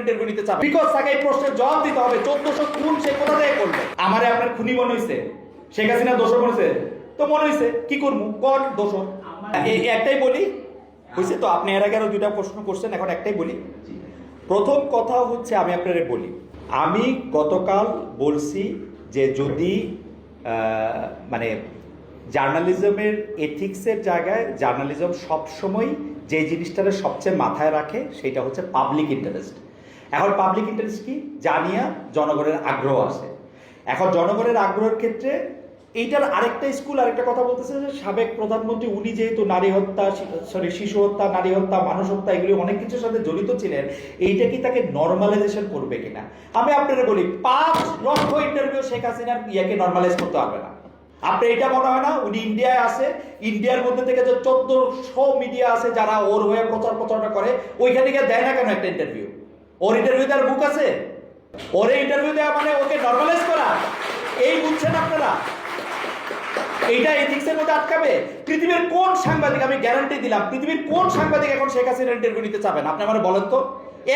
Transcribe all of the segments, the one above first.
Interview নিতে চাবে because তাকে এই প্রশ্নের জবাব দিতে হবে 1400 খুন সে কোথা থেকে করলো। আমারে আপনার খুনি মনে হইছে, শেখ হাসিনা দোষর মনে হইছে তো মনে হইছে কি করবো কর দোষর। এই একটাই বলি হইছে তো, আপনি এর আগে আরো দুইটা প্রশ্ন করছেন, এখন একটাই বলি। প্রথম কথা হচ্ছে আমি আপনারে বলি, আমি গতকাল বলছি যে যদি মানে জার্নালিজমের এথিক্সের জায়গায় জার্নালিজম সবসময় যে জিনিসটারে সবচেয়ে মাথায় রাখে সেটা হচ্ছে পাবলিক ইন্টারেস্ট। এখন পাবলিক ইন্টারেস্ট কি জানিয়া জনগণের আগ্রহ আছে। এখন জনগণের আগ্রহের ক্ষেত্রে এইটার আরেকটা স্কুল আরেকটা কথা বলতেছে যে সাবেক প্রধানমন্ত্রী উনি যেহেতু নারী হত্যা শিশু হত্যা নারী হত্যা মানুষ হত্যা এগুলি অনেক কিছুর সাথে জড়িত ছিলেন, এইটা কি তাকে নর্মালাইজেশন করবে কিনা। আমি আপনারা বলি 5 লক্ষ ইন্টারভিউ শেখ হাসিনার ইয়াকে নর্মালাইজ করতে পারবে না। আপনি এটা মনে হয় না উনি ইন্ডিয়ায় আছে, ইন্ডিয়ার মধ্যে থেকে যে 1400 মিডিয়া আছে যারা ওর হয়ে প্রচারণা করে, ওইখানে গিয়ে দেয় না কেন একটা ইন্টারভিউ? ওর ইন্টারভিউ দেওয়ার বুক আছে? ওরে ইন্টারভিউ দেওয়া মানে ওকে নর্মালাইজ করা, এই বুঝছেন আপনারা? এইটা এথিক্সের মধ্যে আটকাবে? পৃথিবীর কোন সাংবাদিক, আমি গ্যারান্টি দিলাম, পৃথিবীর কোন সাংবাদিক এখন শেখ হাসিনার ইন্টারভিউ নিতে চাবেন? আপনি আমার বলেন তো,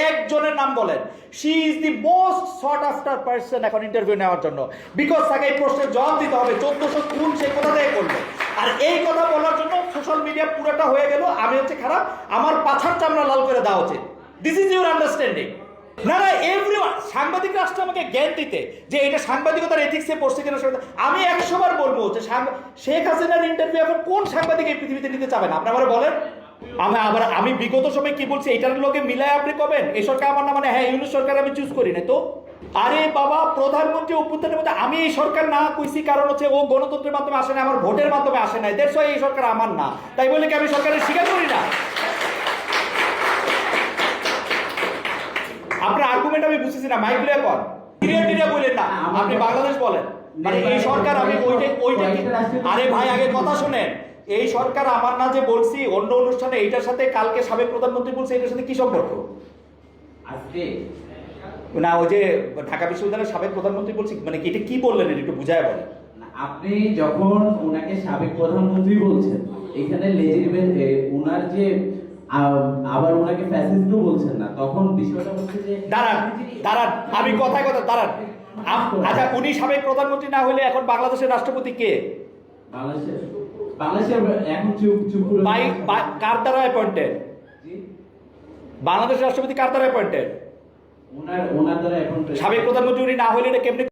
একজনের নাম বলেন। She is the most thought after person এখন ইন্টারভিউ নেওয়ার জন্য, বিকজ তাকে এই প্রশ্নের জবাব দিতে হবে 1400 খুন সে কোথা থেকে করলো। আর এই কথা বলার জন্য সোশ্যাল মিডিয়া পুরোটা হয়ে গেল আমি হচ্ছে খারাপ, আমার পাছার চামড়া লাল করে দেওয়া উচিত। This is your understanding? না না, এভরিওয়ান সাংবাদিক রাষ্ট্র আমাকে জ্ঞান দিতে যে এটা সাংবাদিকতার এথিক্সে পড়ছে কিনা। আমি 100 বার বলবো যে শেখ হাসিনার ইন্টারভিউ এখন কোন সাংবাদিক এই পৃথিবীতে নিতে চাবেন? আপনি আমার বলেন। আমি বিগত সময় কি বলছি এটার লোকে মিলায় আপনি কবেন এই সরকার আমার না, মানে হ্যাঁ ইউনিট সরকার আমি চুজ করি না তো। আরে বাবা, প্রধানমন্ত্রী অভ্যুত্থানের মধ্যে আমি এই সরকার না কইছি, কারণ হচ্ছে ও গণতন্ত্রের মাধ্যমে আসে না, আমার ভোটের মাধ্যমে আসে নাই, দ্যাটস ওয়াই এই সরকার আমার না। তাই বলে কি আমি সরকারের স্বীকার করি না? আপনার আর্গুমেন্ট আমি বুঝতেছি না, মাইক লিয়ে কর, ক্রিয়েটিভিটি বলেন না, আপনি বাংলাদেশ বলেন। মানে এই সরকার আমি ওইটা আরে ভাই আগে কথা শুনেন, এই সরকার আমার না যে বলছি অন্য অনুষ্ঠানে এইটার সাথে কালকে সাবেক প্রধানমন্ত্রী বলছে এটার সাথে কি সম্পর্ক? আজকে না ওই যে ঢাকা বিশ্ববিদ্যালয়ের সাবেক প্রধানমন্ত্রী বলছি, মানে এটা কি বললেন একটু বুঝায় বলেন। আপনি যখন ওনাকে সাবেক প্রধানমন্ত্রী বলছেন, এখানে লেজিটিমেট ওনার যে আবার ওনাকে ফ্যাসিস্টও বলছেন না, তখন বিষয়টা হচ্ছে যে দাঁড়ান আমি কথায় দাঁড়ান। আচ্ছা উনি সাবেক প্রধানমন্ত্রী না হলে এখন বাংলাদেশের রাষ্ট্রপতি কে? বাংলাদেশের এখন চুপ কার দ্বারা অ্যাপয়েন্টেড? বাংলাদেশের রাষ্ট্রপতি কার দ্বারা অ্যাপয়েন্টেড? ওনার দ্বারা অ্যাপয়েন্টেড। সাবেক প্রধানমন্ত্রী উনি না হলে এটা কেমনে